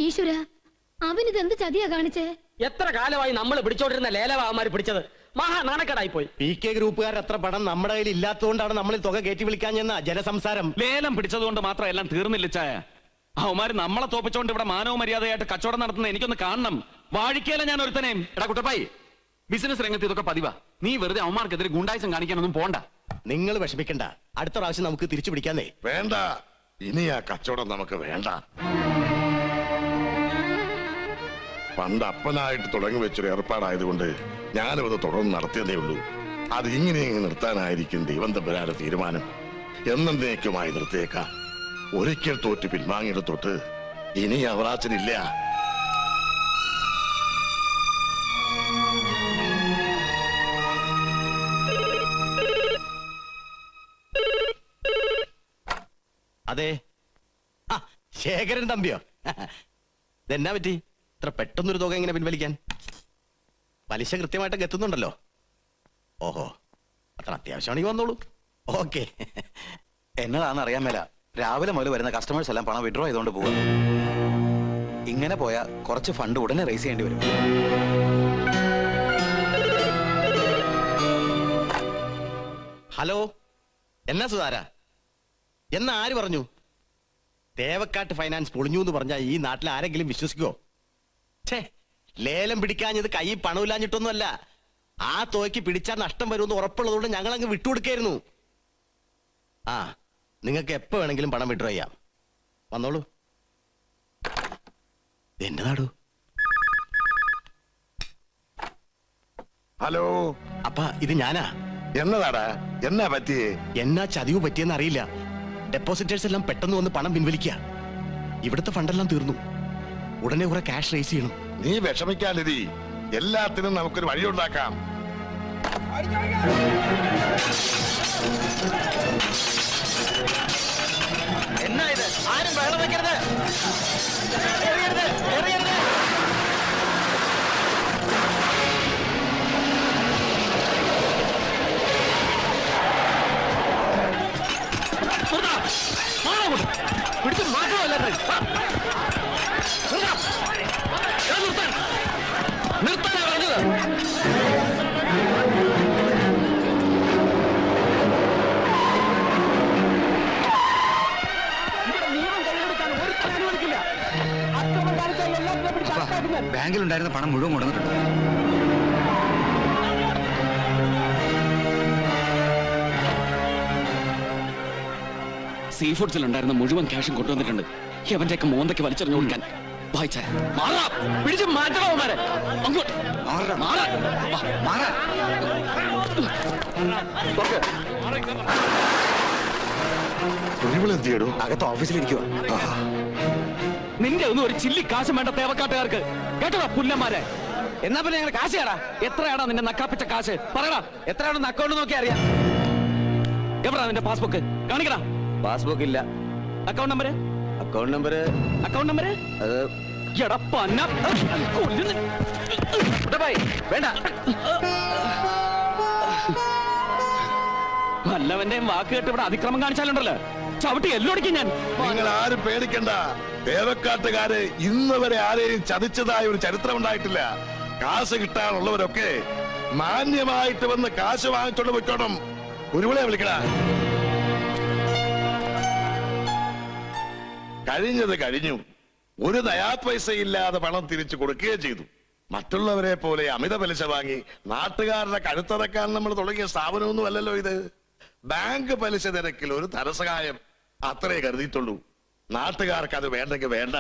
ഈശ്വര, അവനിത് എന്ത് ചതിയാ കാണിച്ചേ? എത്ര കാലമായി നമ്മൾ പിടിച്ചോണ്ടിരുന്ന ലേലവാമാര് പിടിച്ചത് മഹാ നാണക്കേടായി പോയി. PK ഗ്രൂപ്പുകാർ അത്ര പണം നമ്മുടെ കയ്യിൽ ഇല്ലാത്തതുകൊണ്ടാണ് നമ്മൾ തുക കയറ്റി വിളിക്കാഞ്ഞെന്ന ജനസംസാരം. ലേലം പിടിച്ചതുകൊണ്ട് മാത്രം എല്ലാം തീർന്നില്ല ചായ. അവന്മാര് നമ്മളെ തോപ്പിച്ചോണ്ട് ഇവിടെ മാനവ മര്യാദയായിട്ട് കച്ചവടം നടത്തുന്ന എനിക്കൊന്ന് കാണണം. വാഴിക്കല ഞാൻ ഒരുത്തനെയും. എടാ കുട്ടപ്പായി, ബിസിനസ് രംഗത്ത് ഇതൊക്കെ പതിവാ. നീ വെറുതെ അവന്മാർക്കെതിരെ ഗുണ്ടായിസം കാണിക്കാനൊന്നും പോണ്ട. നിങ്ങൾ വിഷമിക്കണ്ട, അടുത്ത പ്രാവശ്യം നമുക്ക് തിരിച്ചു പിടിക്കാന്നേ. വേണ്ട, ഇനി ആ കച്ചവടം നമുക്ക് വേണ്ട. പണ്ട് അപ്പനായിട്ട് തുടങ്ങി വെച്ചൊരു ഏർപ്പാടായതുകൊണ്ട് ഞാനും അത് തുടർന്ന് നടത്തിയതേ ഉള്ളൂ. അത് ഇങ്ങനെ നിർത്താനായിരിക്കും ദൈവം തമ്പുരാന്റെ തീരുമാനം. എന്നേക്കുമായി നിർത്തിയേക്കാം. ഒരിക്കൽ തോറ്റ് പിൻവാങ്ങിയെടുത്തോട്ട് ഇനി അവറാച്ചനില്ല. അതെ, ശേഖരൻ തമ്പിയോ? ഇതെന്നാ പറ്റി ഇത്ര പെട്ടെന്നൊരു തുക ഇങ്ങനെ പിൻവലിക്കാൻ? പലിശ കൃത്യമായിട്ടൊക്കെ എത്തുന്നുണ്ടല്ലോ. ഓഹോ, അത്ര അത്യാവശ്യമാണെങ്കിൽ വന്നോളൂ. ഓക്കെ. എന്നതാണെന്ന് അറിയാൻ മേല. രാവിലെ മുതൽ വരുന്ന കസ്റ്റമേഴ്സ് എല്ലാം പണം വിഡ്രോ ചെയ്തുകൊണ്ട് പോവാ. ഇങ്ങനെ പോയാ കുറച്ച് ഫണ്ട് ഉടനെ റേസ് ചെയ്യേണ്ടി വരും. ഹലോ, എന്നാ സുധാര? എന്നാ ആര് പറഞ്ഞു? തേവക്കാട്ട് ഫൈനാൻസ് പൊളിഞ്ഞു എന്ന് പറഞ്ഞാൽ ഈ നാട്ടിൽ ആരെങ്കിലും വിശ്വസിക്കോ? ഛേ, ലേലം പിടിക്കാഞ്ഞത് കൈ പണമില്ലാഞ്ഞിട്ടൊന്നുമല്ല. ആ തുകയ്ക്ക് പിടിച്ചാൽ നഷ്ടം വരുമെന്ന് ഉറപ്പുള്ളതുകൊണ്ട് ഞങ്ങൾ അങ്ങ് വിട്ടുകൊടുക്കായിരുന്നു. ആ, നിങ്ങൾക്ക് എപ്പോ വേണമെങ്കിലും പണം വിഡ്രോ ചെയ്യാം. വന്നോളൂ. എന്റെ നാടു. ഹലോ. അപ്പ ഇത് ഞാനാ. എന്നതാടാ? എന്നാ പറ്റിയേ? എന്നാ ചതിവ് പറ്റിയെന്ന് അറിയില്ല. ഡെപ്പോസിറ്റേഴ്സ് എല്ലാം പെട്ടെന്ന് വന്ന് പണം പിൻവലിക്കുക. ഇവിടുത്തെ ഫണ്ടെല്ലാം തീർന്നു. ഉടനെ കുറെ ക്യാഷ് റേസ് ചെയ്യണം. നീ വിഷമിക്കാതിരി, എല്ലാത്തിനും നമുക്കൊരു വഴിയുണ്ടാക്കാം. എന്നാ ഇത്? ആരും വെള്ളം വെക്കരുത്. എറിയരുത്, എറിയരുത്. പിടിച്ച് മാറ്റമല്ല നിർത്താനാ പറഞ്ഞത്. ബാങ്കിലുണ്ടായിരുന്ന പണം മുഴുവൻ കൊണ്ടുവന്നിട്ടുണ്ട്. സീ ഫുഡ്സിലുണ്ടായിരുന്ന മുഴുവൻ ക്യാഷും കൊണ്ടുവന്നിട്ടുണ്ട്. അവന്റെയൊക്കെ മോന്തയ്ക്ക് വലിച്ചെറിഞ്ഞു കൊടുക്കാൻ. പിടിച്ച് മാറ്റണവന്മാരെ. അങ്ങോട്ട് അകത്ത് ഓഫീസിലിരിക്കുക. നിന്റെ ഒന്നും ഒരു ചില്ലി കാശും വേണ്ട തേവക്കാട്ടുകാർക്ക്. കേട്ടോടാ പുല്ലന്മാരെ. എന്നാ പിന്നെ ഞങ്ങൾ കാശ് തരാ. എത്രയാടാ നിന്റെ നക്കാപ്പിച്ച കാശ്? പറയടാ, എത്രയാണെന്ന് അക്കൗണ്ട് നോക്കി അറിയാം. എവിടാ നിന്റെ പാസ്ബുക്ക്? കാണിക്കടാ. പാസ്ബുക്ക് ഇല്ല. Account number? അക്കൗണ്ട് നമ്പർ അത് വേണ്ട. വല്ലവന്റെയും വാക്ക് കേട്ട് ഇവിടെ അതിക്രമം കാണിച്ചാലുണ്ടല്ലോ, ചവിട്ടി എല്ലോടിക്കും ഞാൻ. നിങ്ങൾ ആരും പേടിക്കണ്ട. തേവക്കാട്ടുകാര് ഇന്ന് വരെ ആരെയും ചതിച്ചതായ ഒരു ചരിത്രം ഉണ്ടായിട്ടില്ല. കാശ് കിട്ടാനുള്ളവരൊക്കെ മാന്യമായിട്ട് വന്ന് കാശ് വാങ്ങിച്ചോണ്ട് പോയിക്കോണം. ഒരുവിളെ വിളിക്കണ. കഴിഞ്ഞത് കഴിഞ്ഞു. ഒരു നയാ പൈസ ഇല്ലാതെ പണം തിരിച്ചു കൊടുക്കുകയും ചെയ്തു. മറ്റുള്ളവരെ പോലെ അമിത പലിശ വാങ്ങി നാട്ടുകാരുടെ കഴുത്തടക്കാൻ നമ്മൾ തുടങ്ങിയ സ്ഥാപനമൊന്നും അല്ലല്ലോ ഇത്. ബാങ്ക് പലിശ നിരക്കിൽ ഒരു ധനസഹായം അത്രേ കരുതിയിട്ടുള്ളൂ. നാട്ടുകാർക്ക് അത് വേണ്ടെങ്കിൽ വേണ്ട,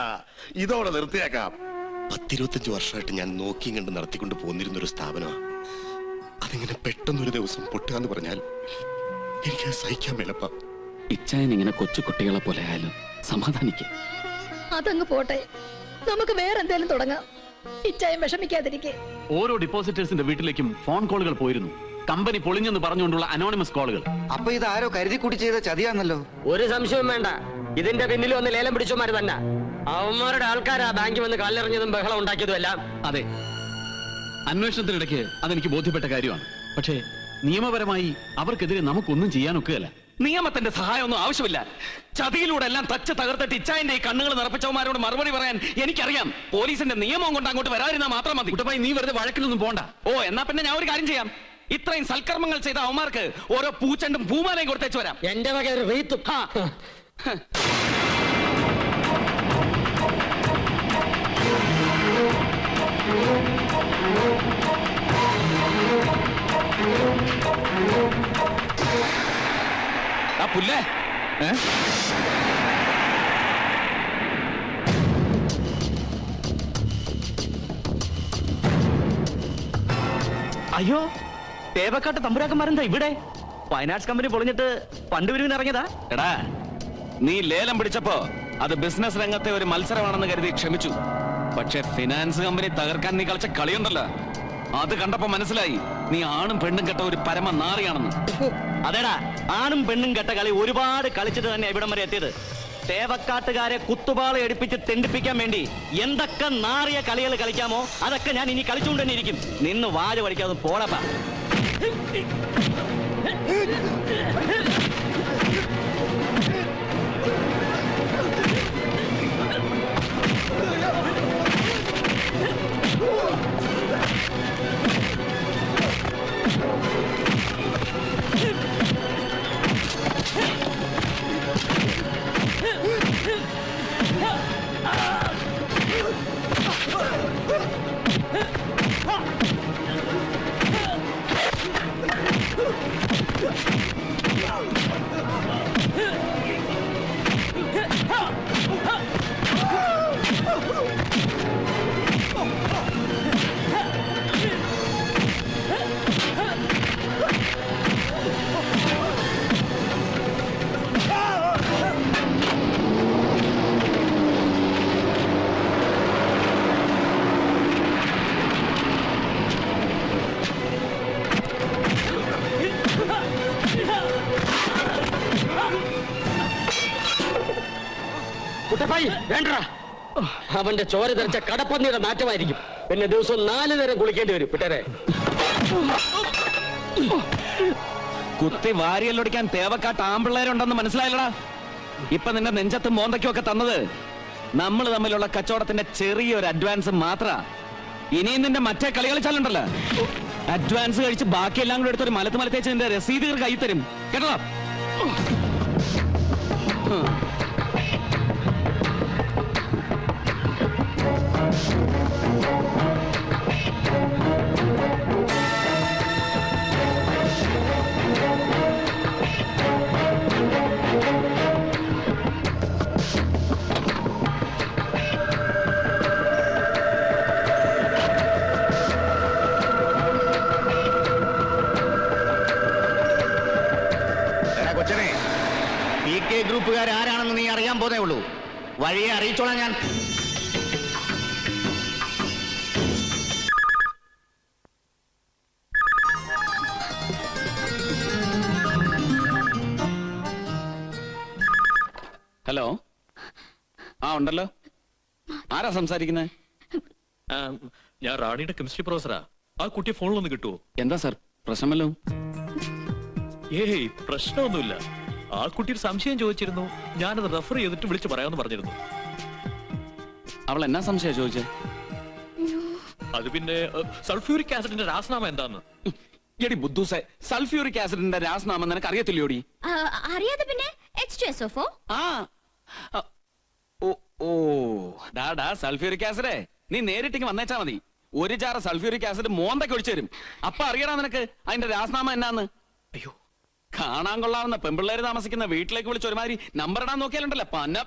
ഇതോടെ നിർത്തിയേക്കാം. 10-25 വർഷമായിട്ട് ഞാൻ നോക്കിയും കണ്ട് നടത്തിക്കൊണ്ട് പോന്നിരുന്നൊരു സ്ഥാപനമാണ്. അതിങ്ങനെ പെട്ടെന്നൊരു ദിവസം പൊട്ടുക എന്ന് പറഞ്ഞാൽ എനിക്ക് സഹിക്കാൻ മേലപ്പ. ഇച്ചായൻ ഇങ്ങനെ കൊച്ചു കുട്ടികളെ പോലെ ആയാലും സമാധാനിക്കും. അതങ്ങ് പോട്ടെ, നമുക്ക് വേറെന്തേലും തുടങ്ങാം. ഇച്ചായം വിഷമിക്കാതിരിക്കെ. ഓരോ ഡിപ്പോസിറ്റേഴ്സിന്റെ വീട്ടിലേക്കും ഫോൺ കോളുകൾ പോയിരുന്നു. കമ്പനി പൊളിഞ്ഞെന്ന് പറഞ്ഞുകൊണ്ടുള്ള അനോണിമസ് കോളുകൾ. അപ്പൊ ഇത് ആരോ കരുതി കൂടി ചെയ്ത ചതിയാന്നല്ലോ. ഒരു സംശയവും വേണ്ട, ഇതിന്റെ പിന്നിൽ വന്ന് ലേലം പിടിച്ചമാര് തന്നെ. അവന്മാരുടെ ആൾക്കാരാ ബാങ്കിൽ വന്ന് കല്ലെറിഞ്ഞതും ബഹളം ഉണ്ടാക്കിയതും എല്ലാം. അതെ, അന്വേഷണത്തിനിടയ്ക്ക് അതെനിക്ക് ബോധ്യപ്പെട്ട കാര്യമാണ്. പക്ഷേ നിയമപരമായി അവർക്കെതിരെ നമുക്കൊന്നും ചെയ്യാനൊക്കുകയല്ല. നിയമത്തിന്റെ സഹായമൊന്നും ആവശ്യമില്ല. ചതിയിലൂടെ എല്ലാം തച്ച് തകർത്തിട്ട് ഇച്ചായന്റെ ഈ കണ്ണുകൾ നിറപ്പിച്ചവന്മാരോട് മറുപടി പറയാൻ എനിക്കറിയാം. പോലീസിന്റെ നിയമം കൊണ്ട് അങ്ങോട്ട് വരാതിരുന്നാൽ മാത്രം മതി. കുട്ടപ്പായി, നീ വെറുതെ വഴക്കിലൊന്നും പോണ്ട. ഓ, എന്നാ പിന്നെ ഞാൻ ഒരു കാര്യം ചെയ്യാം. ഇത്രയും സൽക്കർമ്മങ്ങൾ ചെയ്ത അവന്മാർക്ക് ഓരോ പൂച്ചണ്ടും പൂമാലയും കൊടുത്തേച്ച് വരാം. എന്റെ വക ഒരു റീത്തും. ആ പുല്ലേ, അയ്യോ, തേവക്കാട്ട് തമ്പുരാക്കന്മാരെന്താ ഇവിടെ? ഫൈനാൻസ് കമ്പനി പൊളിഞ്ഞിട്ട് ഫണ്ട് പിരിവിന് ഇറങ്ങിയതാ? എടാ, നീ ലേലം പിടിച്ചപ്പോ അത് ബിസിനസ് രംഗത്തെ ഒരു മത്സരമാണെന്ന് കരുതി ക്ഷമിച്ചു. പക്ഷെ ഫിനാൻസ് കമ്പനി തകർക്കാൻ നീ കളിച്ച കളിയുണ്ടല്ലോ, അത് കണ്ടപ്പോ മനസ്സിലായി നീ ആണും പെണ്ണും കെട്ട ഒരു പരമ നാറിയാണെന്ന്. അതേടാ, ആണും പെണ്ണും കെട്ട കളി ഒരുപാട് കളിച്ചിട്ട് തന്നെ ഇവിടം വരെ എത്തിയത്. തേവക്കാട്ടുകാരെ കുത്തുപാള എടുപ്പിച്ച് തെണ്ടിപ്പിക്കാൻ വേണ്ടി എന്തൊക്കെ നാറിയ കളികൾ കളിക്കാമോ അതൊക്കെ ഞാൻ ഇനി കളിച്ചുകൊണ്ട് തന്നെ ഇരിക്കും. നിന്ന് വാല് പഠിക്കാതെ പോടപ്പാ. കുട്ടപ്പായി, വേണ്ട. അവന്റെ ചോര തെറിച്ച കടപ്പന്നിയുടെ നാറ്റമായിരിക്കും. പിന്നെ ദിവസം 4 നേരം കുളിക്കേണ്ടി വരും. വിട്ടേരെ. കുത്തി വാരിയല്ലൊടിക്കാൻ തേവക്കാട്ട് ആമ്പിള്ളേരുണ്ടെന്ന് മനസ്സിലായില്ലടാ. ഇപ്പൊ നിന്റെ നെഞ്ചത്തും മോന്തയ്ക്കും ഒക്കെ തന്നത് നമ്മൾ തമ്മിലുള്ള കച്ചവടത്തിന്റെ ചെറിയൊരു അഡ്വാൻസ് മാത്ര. ഇനിയും നിന്റെ മറ്റേ കളി കളിച്ചാലുണ്ടല്ലോ, അഡ്വാൻസ് കഴിച്ച് ബാക്കിയെല്ലാം കൂടെ എടുത്തൊരു മലത്തേച്ച് നിന്റെ രസീതുകൾ കൈ തരും. കേട്ടോ? കൊച്ചനെ, PK ഗ്രൂപ്പുകാർ ആരാണെന്ന് നീ അറിയാൻ പോതേ ഉള്ളൂ. വഴിയെ അറിയിച്ചോളാം ഞാൻ. ഹലോ, ആ ഉണ്ടല്ലോ. ആരാ സംസാരിക്കുന്നത്? ഞാൻ റാണിയുടെ കെമിസ്ട്രി പ്രൊഫസറാ. ആ കുട്ടിയെ ഫോണിലൊന്ന് കിട്ടുമോ? എന്താ സാർ, പ്രശ്നമല്ലോ? ഏയ്, പ്രശ്നമൊന്നുമില്ല. ആ കുട്ടി ഒരു സംശയം ചോദിച്ചിരുന്നു. ഞാനത് റെഫർ ചെയ്തിട്ട് വിളിച്ചു പറയാമെന്ന് പറഞ്ഞിരുന്നു. അവൾ എന്നാ സംശയം ചോദിച്ചേ? അത് പിന്നെ സൾഫ്യൂരിക് ആസിഡിന്റെ രാസനാമം എന്താന്ന്. എടി ബുദ്ധൂസെ, സൾഫ്യൂരിക് ആസിഡിന്റെ രാസനാമം നിനക്ക് അറിയത്തില്ലോടി? അറിയാതെ പിന്നെ H2SO4. ആ, ഓ ഓ, ഡാ സൾഫ്യൂരിക് ആസിഡേ, നീ നേരിട്ടിങ്ങ് വന്നേച്ചാ മതി. ഒരു ജാറ സൾഫ്യൂരിക് ആസിഡ് മോന്തയ്ക്ക് ഒഴിച്ചു തരും. അപ്പൊ അറിയടാ നിനക്ക് അതിന്റെ രാസനാമം എന്നാന്ന്. അയ്യോ, കാണാൻ കൊള്ളാവുന്ന പെമ്പിള്ളേര് താമസിക്കുന്ന വീട്ടിലേക്ക് വിളിച്ച് ഒരുമാതിരി നമ്പർ ഇടാൻ നോക്കിയാലുണ്ടല്ലോ പന്ന.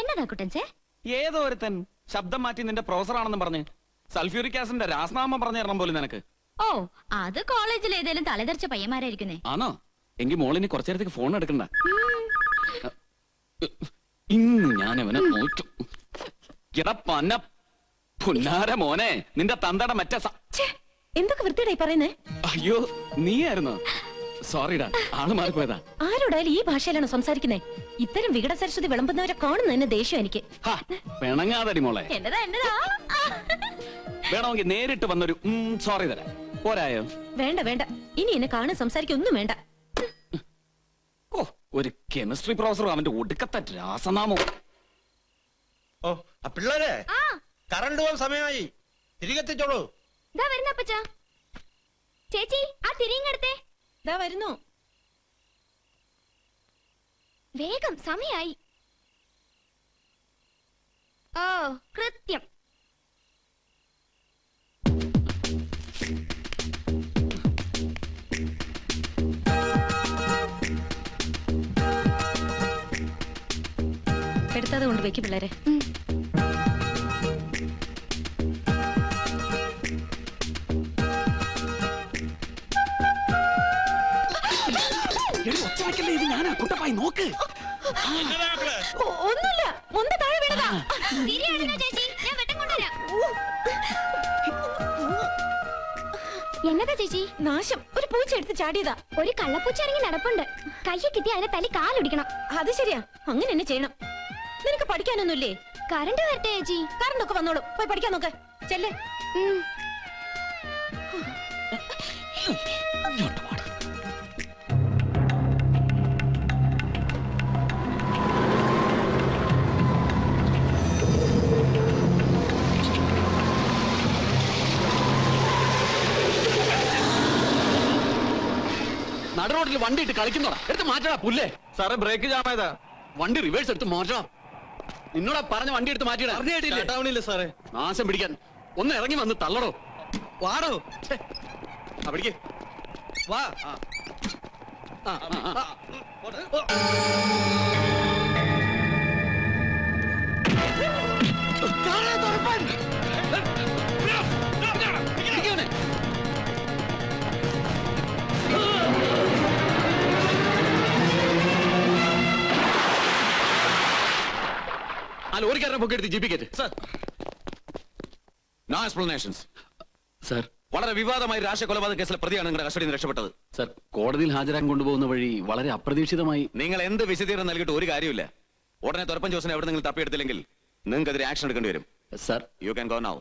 എന്നതാ കുട്ടൻസേ? ഏതോ ഒരുത്തൻ ശബ്ദം മാറ്റി നിന്റെ പ്രൊഫസറാണെന്ന് പറഞ്ഞ് സൾഫ്യൂരിക് ആസിഡിന്റെ രാസനാമം പറഞ്ഞു തരണം പോലും നിനക്ക്. ഓ, അത് കോളേജിൽ ഏതെങ്കിലും തലതെറിച്ച പയ്യന്മാരായിരിക്കുന്നേ. ആണോ? എങ്കിൽ മോളിനി കുറച്ചു നേരത്തേക്ക് ഫോൺ എടുക്കണ്ട. ഇന്ന് ഞാൻ അവനെ നോക്കും. പന്ന പുന്നാര മോനെ, നിന്റെ തന്തയുടെ മറ്റേ എന്തൊക്കെ വൃത്തിയായി പറയുന്നേ? അയ്യോ, നീയായിരുന്നോ? സോറിടാ, ആള് മാറിപ്പോയതാ. ആരോടായാലും ഈ ഭാഷയിലാണ് സംസാരിക്കുന്നേ. ഇത്തരം വികട സരസ്വതി വിളമ്പുന്നവരെ കാണുന്നതിന് ദേഷ്യം എനിക്ക്. പിണങ്ങാതടി മോളെ. എന്നതാ എന്നതാ? വേണമെങ്കിൽ നേരിട്ട് വന്നൊരു സോറി തരാം. പോരായോ? വേണ്ട വേണ്ട, ഇനി എന്നെ കാണാൻ സംസാരിക്കൊന്നും വേണ്ട. ഓ, ഒരു കെമിസ്ട്രി പ്രൊഫസറും അവന്റെ ഒടുക്കത്തെ രാസനാമോ. ഓ പിള്ളേരെ, കറണ്ട് പോകാൻ സമയമായി, തിരികെ എത്തിച്ചോളൂ. ചേച്ചി ആ തിരിങ്ങെടുത്തേ. ഇതാ വരുന്നു. വേഗം, സമയായി. ഓ കൃത്യം. എടുത്താതെ കൊണ്ട് വെക്ക് പിള്ളേരെ. നോക്ക്. ഒന്നുമില്ല, മുന്ത താഴെ വീണതാ. ചേച്ചി ഞാൻ വെട്ടം കൊണ്ടുവരാം. എന്നതാ ചേച്ചി? നാശം, ഒരു പൂച്ച എടുത്ത് ചാടിയതാ. ഒരു കള്ളപ്പൂച്ച ഇറങ്ങി നടപ്പുണ്ട്. കയ്യെ കിട്ടി അതിനെ തല്ലി കാലൊടിക്കണം. അത് ശരിയാ, അങ്ങനെ എന്നെ ചെയ്യണം. നിനക്ക് പഠിക്കാനൊന്നുമില്ലേ? കറണ്ട് വരട്ടെ ചേച്ചി. കറണ്ടൊക്കെ വന്നോളൂ, പോയി പഠിക്കാൻ നോക്ക്. ചെല്ലേ. നടുറോട്ടിൽ വണ്ടി ഇട്ട് കളിക്കുന്നോടാ, എടുത്ത് മാറ്റടാ പുല്ലേ. സാറേ ബ്രേക്ക് ജാമായതാ, വണ്ടി റിവേഴ്സ് എടുത്ത് മാറ്റണം. നിന്നോടാ പറഞ്ഞ വണ്ടി എടുത്ത് മാറ്റിയിടാ. സാറേ നാശം പിടിക്കാൻ ഒന്ന് ഇറങ്ങി വന്ന് തള്ളടോ. വാടോ പിടിക്ക്, വാ. ലോറിക്കാരനെ പൊക്കി എടുത്ത് ജീപ്പിക്കറ്റ്. No explanations. സർ, വളരെ വിവാദമായ രാഷ്ട്രീയ കൊലപാതക കേസിലെ പ്രതിയാണ് നിങ്ങളുടെ കസ്റ്റഡിയിൽ നിന്ന് രക്ഷപ്പെട്ടത്. സർ, കോടതിയിൽ ഹാജരാൻ കൊണ്ടുപോകുന്ന വഴി വളരെ അപ്രതീക്ഷിതമായി. നിങ്ങൾ എന്ത് വിശദീകരണം നൽകിയിട്ട് ഒരു കാര്യമില്ല. ഉടനെ തുറപ്പൻ ജോസിനെ എവിടെ നിങ്ങൾ തപ്പിയെടുത്തില്ലെങ്കിൽ നിങ്ങൾക്കെതിരെ ആക്ഷൻ എടുക്കേണ്ടി വരും. Sir, you can go now.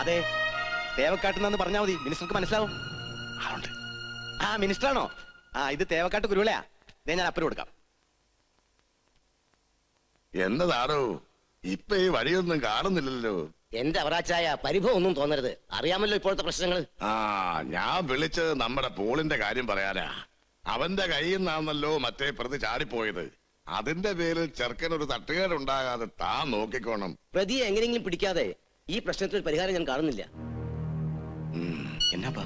അതെ, തേവക്കാട്ടുന്ന് പറഞ്ഞാൽ മതി, മിനിസ്റ്റർക്ക് മനസ്സിലാവും. ആ മിനിസ്റ്ററാണോ? ഇത് തേവക്കാട്ട് കുരുവിളയാ. ഞാൻ അപ്പുറം കൊടുക്കാം. എന്നതാണോ ഇപ്പൊ ഈ വഴിയൊന്നും കാണുന്നില്ലല്ലോ? എന്റെ അവറാച്ചായ പരിഭവം ഒന്നും തോന്നരുത്, അറിയാമല്ലോ ഇപ്പോഴത്തെ പ്രശ്നങ്ങൾ. ഞാൻ വിളിച്ചത് നമ്മുടെ പോളിന്റെ കാര്യം പറയാനാ. അവന്റെ കയ്യിൽ നിന്നാണല്ലോ മറ്റേ പ്രതി ചാടിപ്പോയത്. അതിന്റെ പേരിൽ ചെറുക്കനൊരു തട്ടുകേടുണ്ടാകാതെ താൻ നോക്കിക്കോണം. പ്രതിയെ എങ്ങനെയെങ്കിലും പിടിക്കാതെ ഈ പ്രശ്നത്തിൽ ഒരു പരിഹാരം ഞാൻ കാണുന്നില്ല. എന്നാപ്പാ?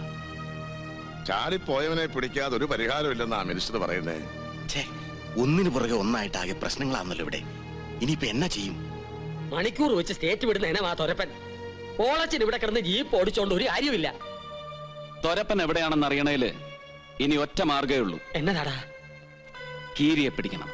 ചാടിപ്പോയവനെ പിടിക്കാതെ ഒരു പരിഹാരമില്ലെന്നാ മിനിസ്റ്റർ പറയുന്നേ. ഒന്നിനു പുറകെ ഒന്നായിട്ട് ആകെ പ്രശ്നങ്ങളാണല്ലോ ഇവിടെ. ഇനിയിപ്പോ എന്നാ ചെയ്യും? മണിക്കൂർ വെച്ച് സ്റ്റേറ്റ് വിടുന്ന ഇനമാ തൊരപ്പൻ. പോളച്ചിന് ഇവിടെ കിടന്ന് ജീപ്പ് ഓടിച്ചോണ്ട് ഒരു കാര്യമില്ല. തൊരപ്പൻ എവിടെയാണെന്ന് അറിയണേല് ഇനി ഒറ്റ മാർഗേ ഉള്ളൂ. എന്നതാടാ? കീരിയെ പിടിക്കണം.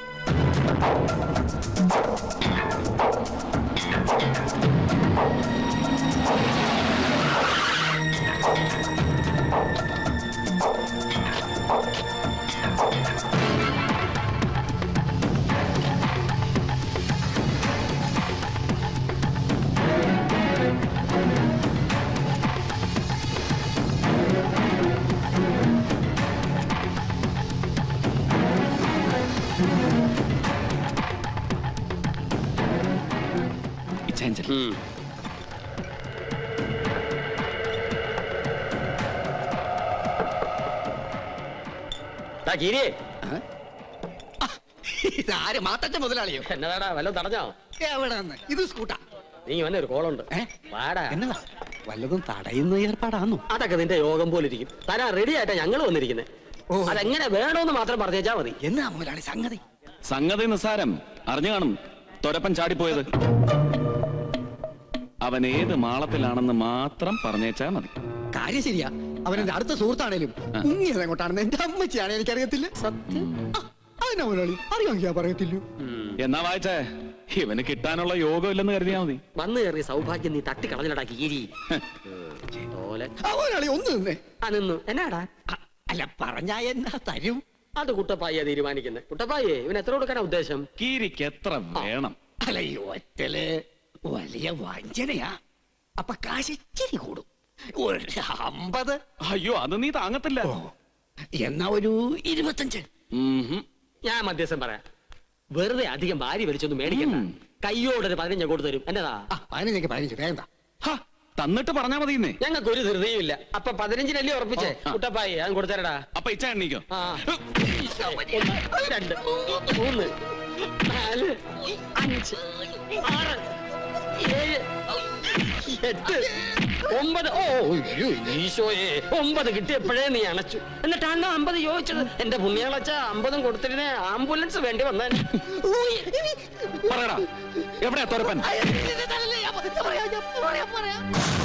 മുതലാളിയോ? എന്നതാടാ, വല്ലതും തടഞ്ഞോ? എവിടെന്ന്? ഇത് സ്കൂട്ടാ. നീ വന്ന ഒരു കോളുണ്ട്. വാടാ. എന്നതാ? വല്ലതും തടയുന്ന ഏർപ്പാടാന്നു? അതൊക്കെ നിന്റെ യോഗം പോലിരിക്കും. തരാ റെഡി ആയിട്ടാ ഞങ്ങൾ വന്നിരിക്കുന്നത്. അതെങ്ങനെ വേണോന്ന് മാത്രം പറഞ്ഞേച്ചാ മതി. എന്നാ മുതലാളി സംഗതി? സംഗതി നിസ്സാരം. അറിഞ്ഞു കാണും തൊരപ്പൻ ചാടിപ്പോയത്. അവൻ ഏത് മാളത്തിലാണെന്ന് മാത്രം പറഞ്ഞേച്ചാ മതി. കാര്യം ശരിയാ. അവനെന്റെ അടുത്ത സുഹൃത്താണേലും മുങ്ങിയത് എങ്ങോട്ടാണെന്ന് എന്റെ അമ്മച്ചിയാണ്, എനിക്കറിയത്തില്ല. സത്യം. അതിനാ മുതലാളി അറിയാമെങ്കിൽ പറയത്തില്ലു. എന്നാ വായിച്ചേ, ഇവന് കിട്ടാനുള്ള യോഗം ഇല്ലെന്ന് കരുതിയാ മതി. വന്നു കയറിയ സൗഭാഗ്യം നീ തട്ടിക്കളഞ്ഞിടാ കീരി. മുതലാളി ഒന്ന് നിന്നേ. നിന്നു. എന്നാടാ? അല്ല, പറഞ്ഞാ എന്നാ തരും? അത് കുട്ടപ്പായ തീരുമാനിക്കുന്നത്. കുട്ടപ്പായേ, ഇവൻ എത്ര കൊടുക്കാനാ ഉദ്ദേശം? കീരിക്ക് എത്ര വേണം? അല്ല, ഈ ഒറ്റല് വലിയ വഞ്ചനയാ. അപ്പൊ കാശ് ഇച്ചിരി കൂടും. ഒരു 50. അയ്യോ അത് നീ താങ്ങത്തില്ല. എന്നാ ഒരു 25. ഞാൻ മധ്യസ്ഥം പറയാം. വെറുതെ അധികം ഭാര്യ വലിച്ചൊന്നും മേടിക്കണ്ട. കയ്യോടൊരു 15 കൊടുത്തു തരും. എന്നതാ 15 വേണ്ട. ഹ, തന്നിട്ട് പറഞ്ഞാ മതിയെന്നേ. ഞങ്ങൾക്ക് ഒരു ധൃതിയും ഇല്ല. അപ്പൊ 15 ഉറപ്പിച്ചേ. കുട്ടപ്പായി ഞാൻ കൊടുത്തരടാ. അപ്പൊ ഇച്ച എണ്ണീക്കോ. ആ 2 3 4 5 6 7 8 9. ഓ അയ്യോ, ഈശോയെ 9 കിട്ടിയപ്പോഴേ നീ അണച്ചു. എന്നിട്ടാണ് 50 ചോദിച്ചത്. എന്റെ പുണ്യാളച്ച 50 കൊടുത്തിരുന്നേ ആംബുലൻസ് വേണ്ടി വന്നേ. പറയടാ, എവിടെയാ തുറപ്പൻ?